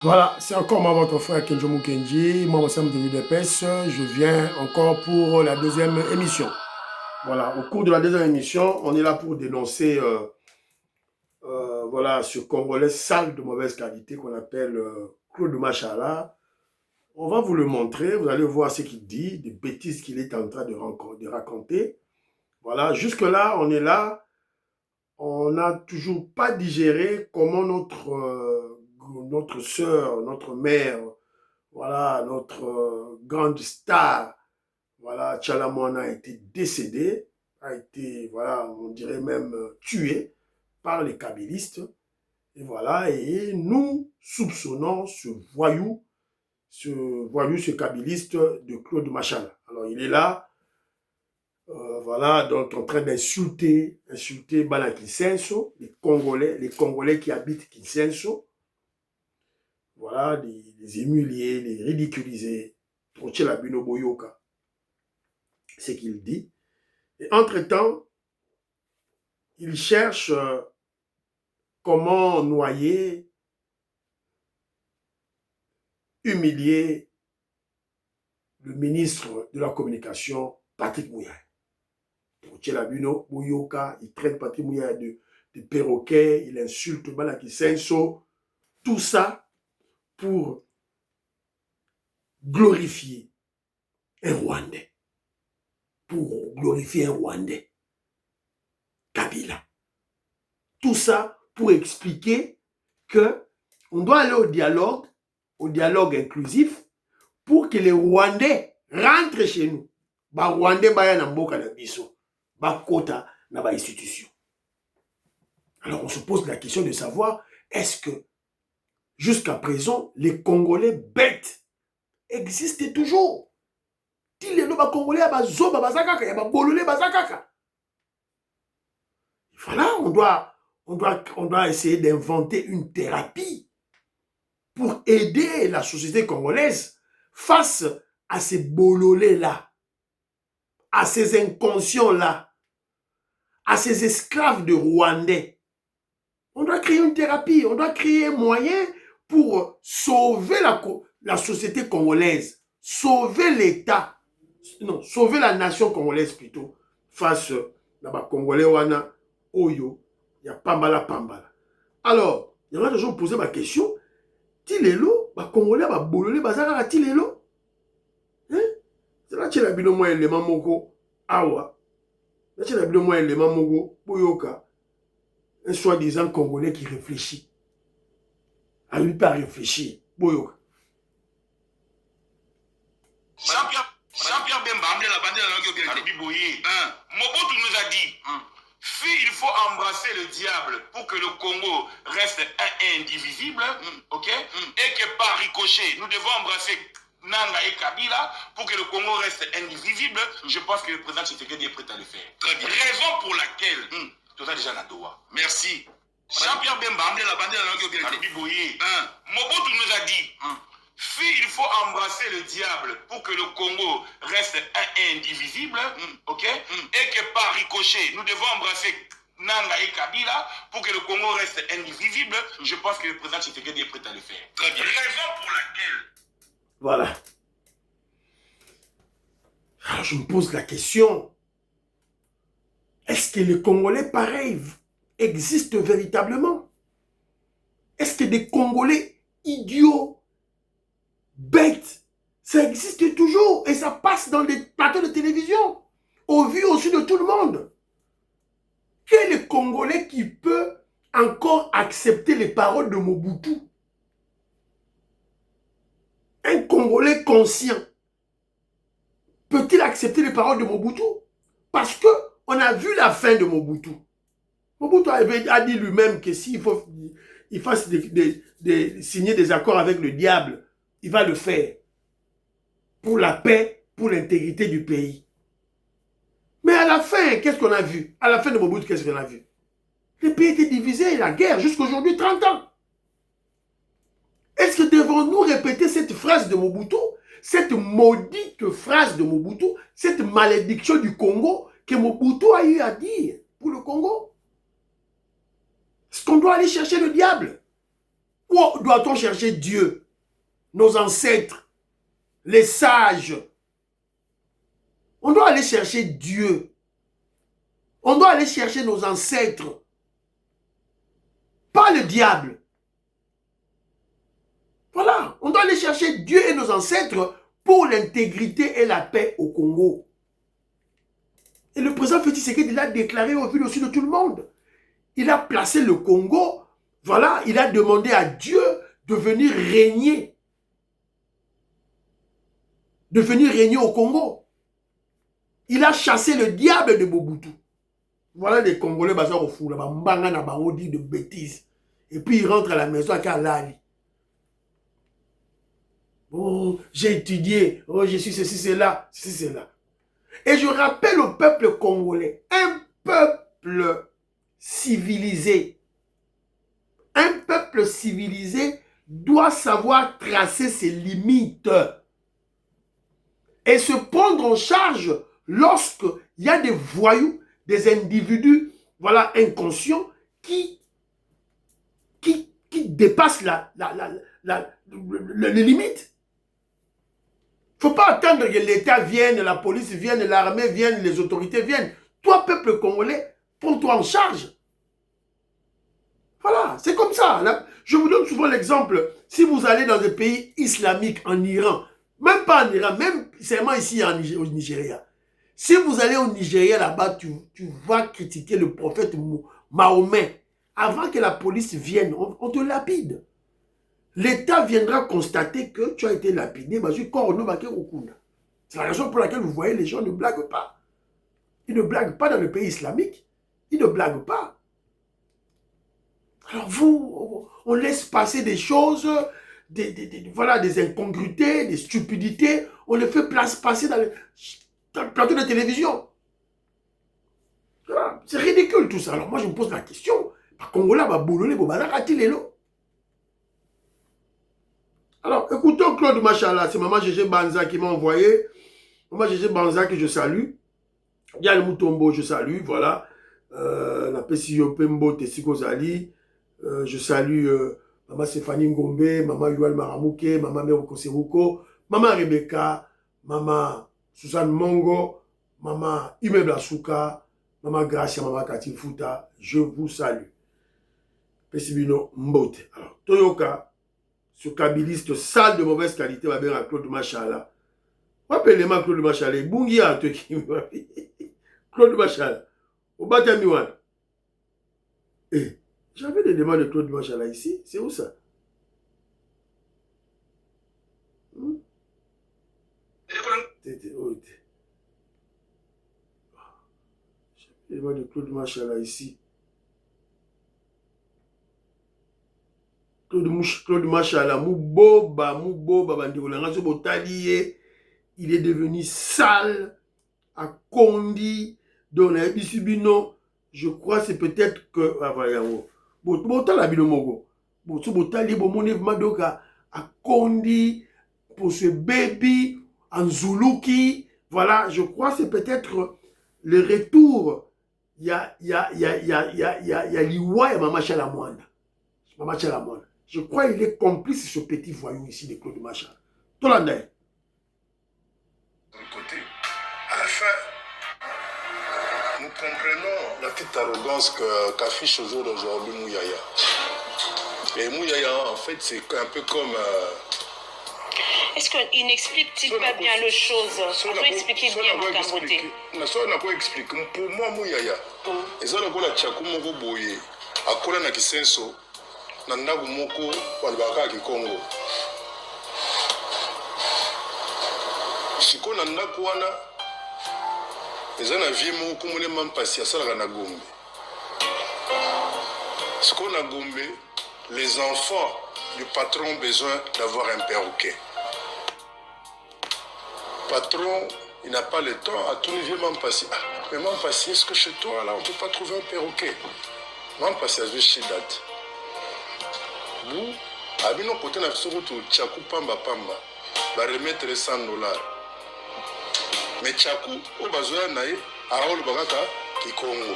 Voilà, c'est encore moi, votre frère Kenjo Mukenji, moi, Sam de l'UDPS. Je viens encore pour la deuxième émission. Voilà, au cours de la deuxième émission, on est là pour dénoncer voilà, ce Congolais sale de mauvaise qualité qu'on appelle Claude Machala. On va vous le montrer, vous allez voir ce qu'il dit, des bêtises qu'il est en train de raconter. Voilà, jusque-là, on est là. On n'a toujours pas digéré comment notre sœur, notre mère, voilà, notre grande star, voilà, Tchalamouana a été décédé, a été, voilà, on dirait même tué par les kabylistes. Et voilà, et nous soupçonnons ce kabyliste de Claude Machala. Alors il est là, voilà, donc en train insulter Bala Kisenso, les Congolais qui habitent Kisenso, voilà, les humilier, les ridiculiser, Troché la Bino Boyoka, ce qu'il dit. Et entre-temps, il cherche comment noyer, humilier le ministre de la Communication, Patrick Mouya. Troché la Bino Boyoka, il traite Patrick Mouya de perroquet, il insulte Balaki Senso, tout ça pour glorifier un Rwandais. Pour glorifier un Rwandais. Kabila. Tout ça pour expliquer que on doit aller au dialogue inclusif, pour que les Rwandais rentrent chez nous. Ba Rwandais baya na mboka na biso, ba kota na ba institution. Alors on se pose la question de savoir, est-ce que jusqu'à présent les Congolais bêtes existent toujours? Tilelo ba Congolais ba zoba bazakaka, ya ba bololé bazakaka. Voilà, on doit essayer d'inventer une thérapie pour aider la société congolaise face à ces bololés-là, à ces inconscients-là, à ces esclaves de Rwandais. On doit créer une thérapie, on doit créer un moyen pour sauver la société congolaise, sauver l'État, non, sauver la nation congolaise plutôt, face à Congolais wana, Oyo, il y a Pambala Pambala. Alors, il y en a toujours posé ma question, Tilelo, ba Congolais, ba bololé, bazaka Tilelo. Hein? C'est là que la bino moi élément moko awa. Là que la bino moi élément moko boyoka. Un soi-disant Congolais qui réfléchit. À lui pas réfléchir. Boyoka. Jean-Pierre Bemba, Mobutu nous a dit, il faut embrasser le diable pour que le Congo reste indivisible, ok? Et que par ricochet, nous devons embrasser Nanga et Kabila pour que le Congo reste indivisible. Je pense que le président Tshisekedi est prêt à le faire. Très bien. Raison pour laquelle, tout ça déjà Nadoua. Merci. Jean-Pierre Bemba, Mobutu nous a dit, il faut embrasser le diable pour que le Congo reste indivisible, ok? Et que par ricochet, nous devons embrasser Nanga et Kabila pour que le Congo reste indivisible. Je pense que le président Tshisekedi est prêt à le faire. Très bien. Raison pour laquelle. Voilà. Alors je me pose la question, est-ce que les Congolais pareils existent véritablement? Est-ce que des Congolais idiots, bêtes, ça existe toujours et ça passe dans des plateaux de télévision, au vu aussi de tout le monde? Quel est le Congolais qui peut encore accepter les paroles de Mobutu? Un Congolais conscient peut-il accepter les paroles de Mobutu? Parce qu'on a vu la fin de Mobutu. Mobutu a dit lui-même que s'il faut il fasse signer des accords avec le diable, il va le faire pour la paix, pour l'intégrité du pays. Mais à la fin, qu'est-ce qu'on a vu? À la fin de Mobutu, qu'est-ce qu'on a vu? Le pays était divisé, la guerre, jusqu'à aujourd'hui, 30 ans. Est-ce que devons-nous répéter cette phrase de Mobutu, cette maudite phrase de Mobutu, cette malédiction du Congo que Mobutu a eu à dire pour le Congo? Est-ce qu'on doit aller chercher le diable? Où doit-on chercher Dieu? Nos ancêtres, les sages. On doit aller chercher Dieu. On doit aller chercher nos ancêtres. Pas le diable. Voilà, on doit aller chercher Dieu et nos ancêtres pour l'intégrité et la paix au Congo. Et le président Félix Tshisekedi l'a déclaré au vu aussi de tout le monde. Il a placé le Congo, voilà, il a demandé à Dieu de venir régner. De venir régner au Congo. Il a chassé le diable de Mobutu. Voilà les Congolais bazar au fou, là-bas, mbanga na bango dit de bêtises. Et puis il rentre à la maison avec un lali. Bon, j'ai étudié, oh, je suis ceci, cela, Et je rappelle au peuple congolais, un peuple civilisé. Un peuple civilisé doit savoir tracer ses limites et se prendre en charge lorsqu'il y a des voyous, des individus, voilà, inconscients qui dépassent les limites. Il ne faut pas attendre que l'État vienne, la police vienne, l'armée vienne, les autorités viennent. Toi, peuple congolais, prends-toi en charge. Voilà, c'est comme ça. Là, je vous donne souvent l'exemple. Si vous allez dans des pays islamiques, en Iran, même pas en Iran, même seulement ici au Nigeria. Si vous allez au Nigeria, là-bas, tu vas critiquer le prophète Mahomet. Avant que la police vienne, on te lapide. L'État viendra constater que tu as été lapidé. C'est la raison pour laquelle vous voyez les gens ne blaguent pas. Ils ne blaguent pas dans le pays islamique. Ils ne blaguent pas. Alors vous, on laisse passer des choses, voilà, des incongruités, des stupidités. On les fait passer dans le plateau de télévision. Voilà, c'est ridicule tout ça. Alors moi je me pose la question. Par Congolais, alors, écoutons Claude Machala, c'est Maman Gégé Banza qui m'a envoyé. Maman Gégé Banza que je salue. Yann Moutombo, je salue, voilà. La Pessio Pembo Tessiko Zali. Je salue Maman Stéphanie Ngombe, Maman Yual Maramouke, Maman Meroko Seruko, Maman Rebecca, Maman Suzanne Mongo, Maman Imeble Asuka, Maman Gracia, Maman Kati Futa. Je vous salue. Pessibino Mbote. Alors, Toyoka. Ce kabiliste sale de mauvaise qualité va bien à Claude Machala. Rappelez-moi Claude Machala. Bungi à toi qui Claude Machala. Au Batamiwan. Eh, j'avais des demandes de Claude Machala ici. C'est où ça? J'avais des demandes de Claude Machala ici. Claude Machala, Mouboba, il est devenu sale, à Kondi, dans la Bisubino. Je crois c'est peut-être que. Ah, voilà, à Kondi, pour ce baby, en Zuluki. Voilà, je crois c'est peut-être le retour. Il y a Liwa et Mama Chalamwanda. Mama Chalamwanda. Je crois qu'il est complice ce petit voyou ici de Claude Machala. Tolandais. À la fin, nous comprenons la petite arrogance qu'affiche au jour d'aujourd'hui Mouyaya. Et Mouyaya, en fait, c'est un peu comme... Est-ce qu'il n'explique-t-il pas bien les choses? On peut expliquer bien Mokambote. On n'a pas expliqué. Pour moi, Mouyaya, et ça, on a Tchakoumoko Boye, à Kola Nakisenso, Nandagu Moko, Walbaka Kikongo. Siko Nandaku Wana, et on a vu Moko Mounemam Passi à Salana Gombe. Siko na Gombe, les enfants du patron ont besoin d'avoir un perroquet. Patron, il n'a pas le temps à tout niveau Mampassi. Ah, mais Mampassi, est-ce que chez toi, là, on ne peut pas trouver un perroquet? Mampassi a vu chez date. Vous, à bien côté, on a fait Tchakou Pamba Pamba, va remettre les $100. Mais Tchakou, au besoin naïe, à Olbagaka, qui Congo.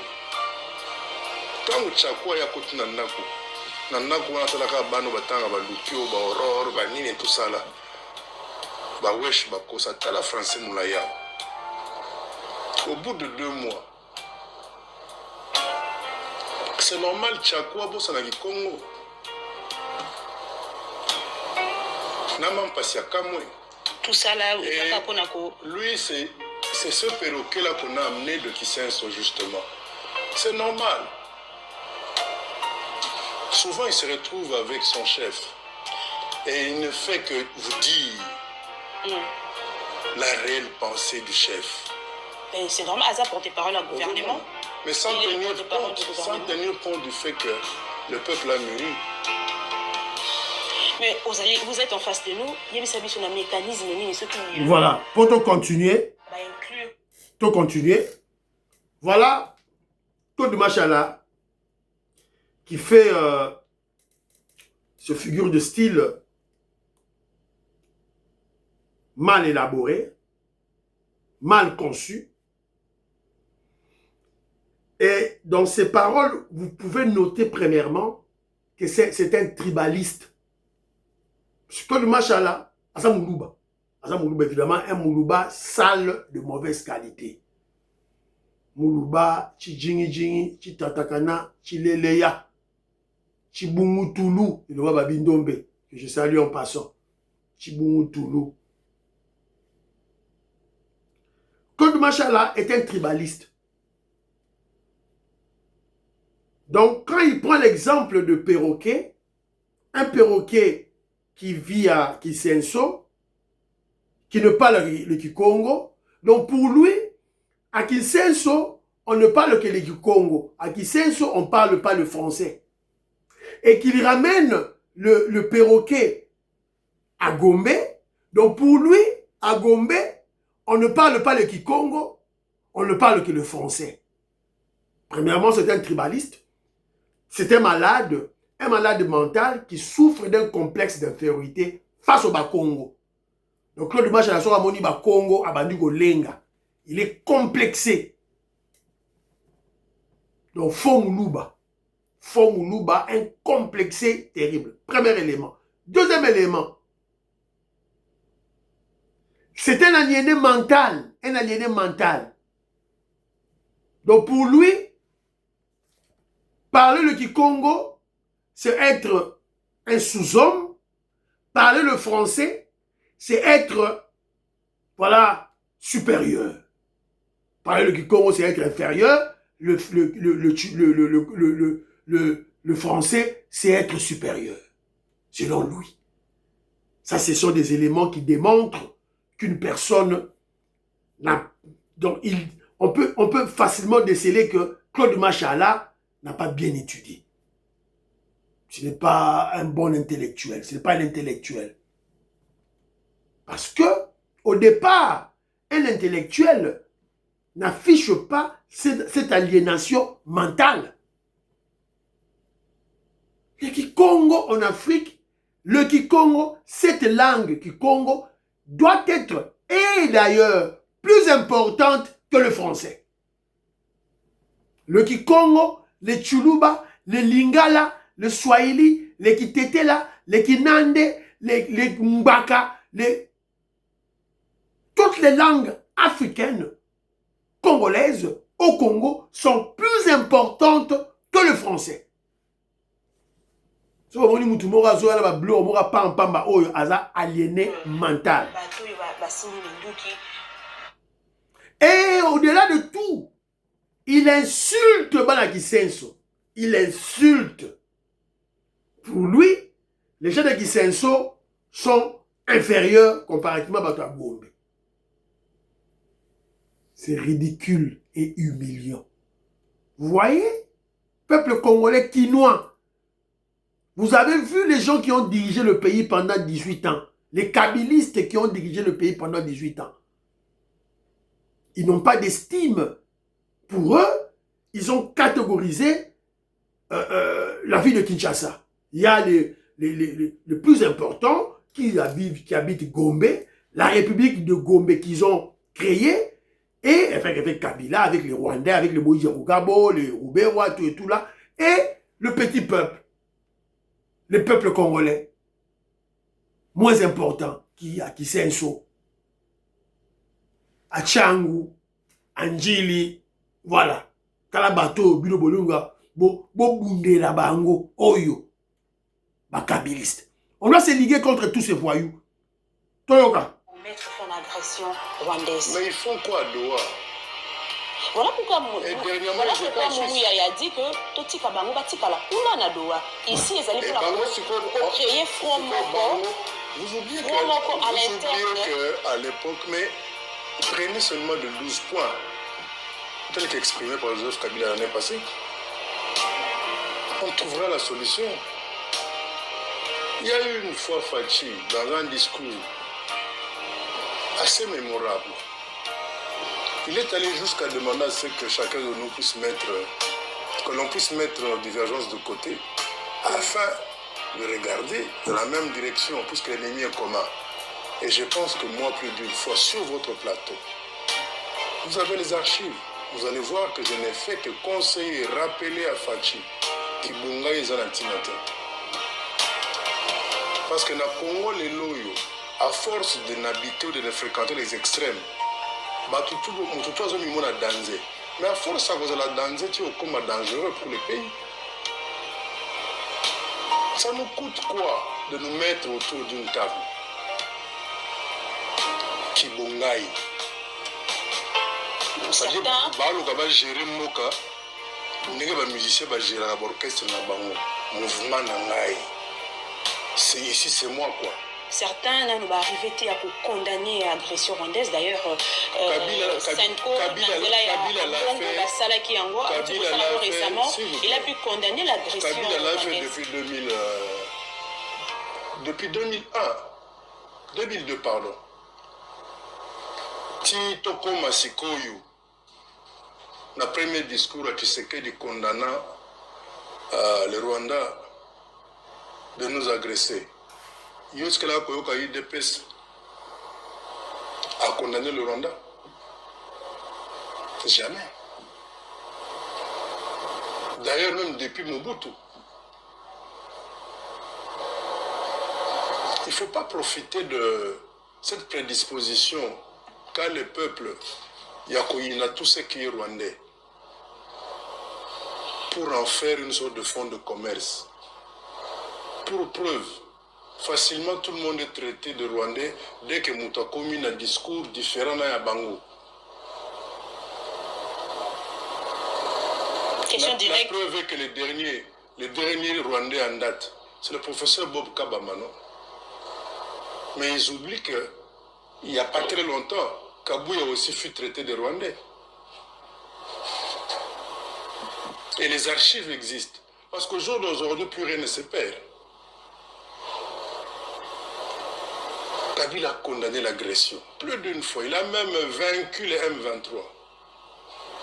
Tant que Tchakou a côté Nanako, Nana kwa talaka bano batanga balukio ba horror ba nini tout ça là. Ba wesh ba kosa tala français moulaya. Au bout de 2 mois, c'est normal Tchakwa bossa na Congo. Nama mpasi akamwe. Tout ça là, lui c'est ce perroquet là qu'on a amené de Kisenso justement. C'est normal. Souvent, il se retrouve avec son chef et il ne fait que vous dire la réelle pensée du chef. C'est normal, Aza porte parole au gouvernement. Mais sans tenir compte du fait que le peuple a mûri. Mais vous êtes en face de nous, il y a un mécanisme. Voilà, pour te continuer. Te continuer. Voilà, tout de machala qui fait ce figure de style mal élaboré, mal conçu. Et dans ces paroles, vous pouvez noter premièrement que c'est un tribaliste. Claude Machala, Asa Moulouba. Asa Moulouba, évidemment, un Moulouba sale de mauvaise qualité. Moulouba, Tchidjingi, Tchitatakana, Tchileleya, Tchibungutulu, il va Babindombe, que je salue en passant. Tchibungutulu. Claude Machala est un tribaliste. Donc, quand il prend l'exemple de perroquet, un perroquet qui vit à Kisenso, qui ne parle le Kikongo, donc pour lui, à Kisenso, on ne parle que le Kikongo. À Kisenso, on ne parle pas le français. Et qu'il ramène le perroquet à Gombe, donc pour lui, à Gombe, on ne parle pas le Kikongo, on ne parle que le français. Premièrement, c'est un tribaliste. C'est un malade mental qui souffre d'un complexe d'infériorité face au Bakongo. Donc, Claude Machala Sora Moni Bakongo Abandi Golenga. Il est complexé. Donc, Fomoulouba, un complexé terrible. Premier élément. Deuxième élément. C'est un aliéné mental. Un aliéné mental. Donc, pour lui, parler le Kikongo, c'est être un sous-homme. Parler le français, c'est être, voilà, supérieur. Parler le Kikongo, c'est être inférieur. Le français, c'est être supérieur. Selon lui. Ça, ce sont des éléments qui démontrent qu'une personne n'a... Donc, on peut facilement déceler que Claude Machala n'a pas bien étudié. Ce n'est pas un bon intellectuel. Ce n'est pas un intellectuel. Parce que, au départ, un intellectuel n'affiche pas cette aliénation mentale. Le Kikongo en Afrique, le Kikongo, cette langue Kikongo, doit être, et d'ailleurs, plus importante que le français. Le Kikongo, le Tchuluba, le Lingala, le Swahili, le Kitetela, le Kinande, le Mbaka, toutes les langues africaines, congolaises, au Congo, sont plus importantes que le français. Si vous avez aliéné mental. Et au-delà de tout, il insulte Banakisenso. Il insulte. Pour lui, les gens de Kisenso sont inférieurs comparativement à Batagombe. C'est ridicule et humiliant. Vous voyez, peuple congolais quinois. Vous avez vu les gens qui ont dirigé le pays pendant 18 ans. Les kabylistes qui ont dirigé le pays pendant 18 ans. Ils n'ont pas d'estime. Pour eux, ils ont catégorisé la ville de Kinshasa. Il y a les plus importants qui habitent Gombe, la République de Gombe qu'ils ont créée, et avec Kabila, avec les Rwandais, avec les Moïse Rugabo, les Roubewa, tout et tout là, et le petit peuple. le peuple congolais, moins important, qui Senso, à Tchangu, Anjili, voilà. Kalabato, Bilo Bolunga, Bo Bunde la Bango, Oyo, Bakabiliste. On doit se liguer contre tous ces voyous. Toyoka. Mettre en agression rwandaise. Mais ils font quoi à Doha? Voilà pourquoi Mouya a dit que Totika Bango Batika la Kuna na Doha. Ici, ils allaient pour créer Front Moko. Vous oubliez qu'à l'époque, mais prenez seulement de 12 points, tel qu'exprimé par Joseph Kabila l'année passée. On trouvera la solution. Il y a eu une fois Fachi, dans un discours assez mémorable, il est allé jusqu'à demander à ce que chacun de nous puisse mettre, que l'on puisse mettre nos divergences de côté, afin de regarder dans la même direction, puisque l'ennemi est commun. Et je pense que moi, plus d'une fois, sur votre plateau, vous avez les archives. Vous allez voir que je n'ai fait que conseiller et rappeler à Fachi qui Bunga est un antinateur. Parce que dans le Congo, les loyaux, à force de n'habiter ou de ne fréquenter les extrêmes, mais à force à cause de la danger, tu es comme dangereux pour le pays. Ça nous coûte quoi de nous mettre autour d'une table? Kibongai. C'est-à-dire que va gérer Moka, les musiciens vont gérer l'orchestre dans le mouvement. C'est ici, c'est moi quoi. Certains n'ont pas arrivé à condamner l'agression rwandaise. D'ailleurs, Senko, récemment, il a pu condamner l'agression rwandaise. Kabila l'a fait depuis 2002, pardon. Toko Masikoyu, le premier discours à Tshisekedi condamnant le Rwanda de nous agresser. Yoske la Koyoka UDPS a condamné le Rwanda? Jamais. D'ailleurs, même depuis Mobutu. Il ne faut pas profiter de cette prédisposition qu'a le peuple Yakoyina, tout ce qui est rwandais, pour en faire une sorte de fonds de commerce. Pour preuve, facilement tout le monde est traité de rwandais dès que Moutakomi a un discours différent à Bango. La preuve est que le dernier rwandais en date, c'est le professeur Bob Kabamano. Mais ils oublient qu'il n'y a pas très longtemps, Kabouya aussi fut traité de rwandais. Et les archives existent. Parce qu'au jour d'aujourd'hui, plus rien ne se perd. Kabila a condamné l'agression plus d'une fois. Il a même vaincu les M23.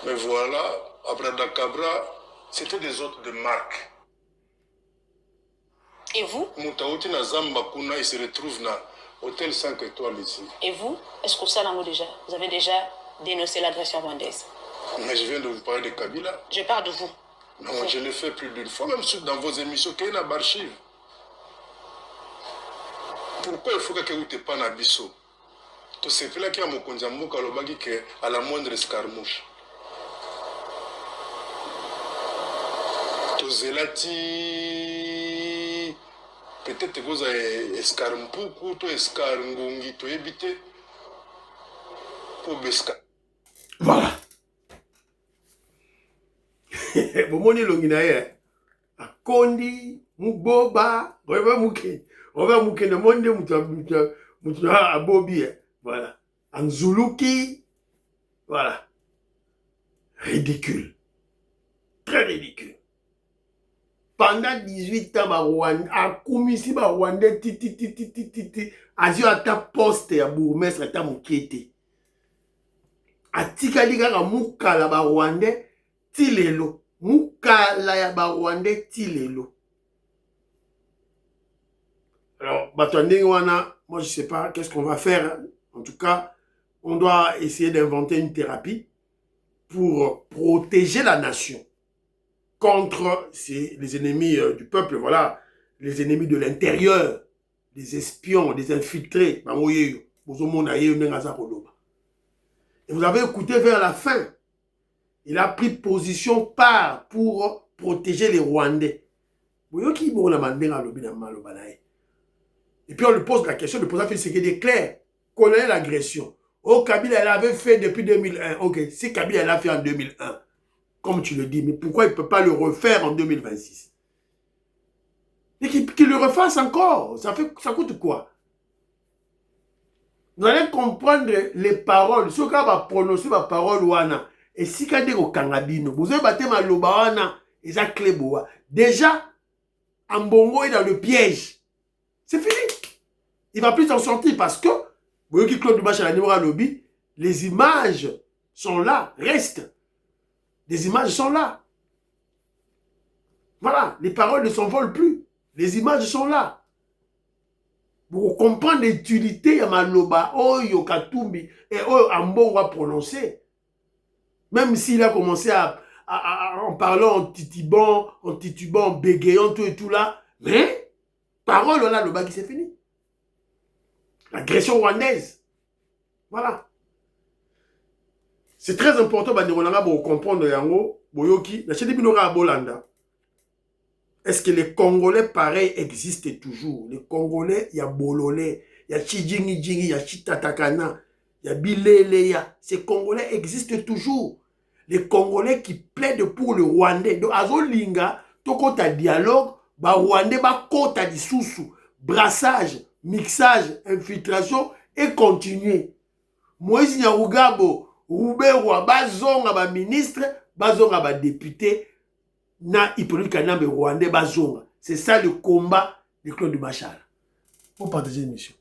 Mais voilà, Abradakabra, c'était des hôtes de marque. Et vous? Moutaouti na Zamba Kuna, il se retrouve dans l'hôtel 5 étoiles ici. Et vous? Est-ce que ça déjà? Vous avez déjà dénoncé l'agression rwandaise? Mais je viens de vous parler de Kabila. Je parle de vous. Non, je l'ai fait plus d'une fois, même dans vos émissions, qu'il y a une archive. Pourquoi il faut que vous ne pas en abisso? Tout ce fait là qui a mon kondiambo kalobagi que à la moindre escarmouche. Tout zelati peut-être que vous avez escarmpuku, tout escarngongi, tout éviter pour besca. Voilà. Bomoni longinaye. Akondi, muboba, reba muke. On va mouker le monde, à Bobby. Voilà. Anzuluki. Voilà. Ridicule. Très ridicule. Pendant 18 ans, Rwanda, à Koumisi, Rwanda, titi, Azio à ta poste, à bourgmestre, à ta moukete. A Tikaliga, à Moukala, Rwanda, Tilelo. Moukala, ya Rwanda, Tilelo. Alors, moi je ne sais pas qu'est-ce qu'on va faire. En tout cas, on doit essayer d'inventer une thérapie pour protéger la nation contre les ennemis du peuple. Voilà, les ennemis de l'intérieur, des espions, des infiltrés. Et vous avez écouté vers la fin. Il a pris position part pour protéger les Rwandais. Et puis on lui pose la question, le président Tshisekedi déclare qu'on a l'agression. Oh, Kabila l'avait fait depuis 2001. Ok, si Kabila l'a fait en 2001, comme tu le dis, mais pourquoi il ne peut pas le refaire en 2026? Et qu'il le refasse encore, ça coûte quoi? Vous allez comprendre les paroles. Ce qu'on va prononcer ma parole, wana. Et si quand vous kangabino, vous avez battu ma lobawana, et ça clé boa. Déjà, Ambongo est dans le piège. C'est fini. Il ne va plus s'en sortir parce que, vous voyez qui Claude Dumas à la Némora Lobby, les images sont là, restent. Les images sont là. Voilà, les paroles ne s'envolent plus. Les images sont là. Pour comprendre l'utilité de Maloba, Oyo Katumbi, et Oyo Ambongo va prononcer. Même s'il a commencé en parlant, en titubant, en bégayant, tout et tout là. Mais, parole, là, le bas qui s'est fini. L'agression rwandaise. Voilà. C'est très important pour comprendre Yango, Boyoki, la Chedi Binora à Bolanda. Est-ce que les Congolais pareils existent toujours? Les Congolais, il y a Bololé, il y a Chidjingi, il y a Chitatakana, il y a Bilele, ces Congolais existent toujours. Les Congolais qui plaident pour le Rwandais. Donc, Azolinga, toko ta dialogue, ba Rwandais, ba kota di sousou, brassage, mixage, infiltration et continuer. Moïse Nyarugabo, Rouberwa, bazonga ba ministre, bazonga ba député, na Hippolyte Kanambe Rwandais bazonga. C'est ça le combat de Claude Machar. Pour partager une mission.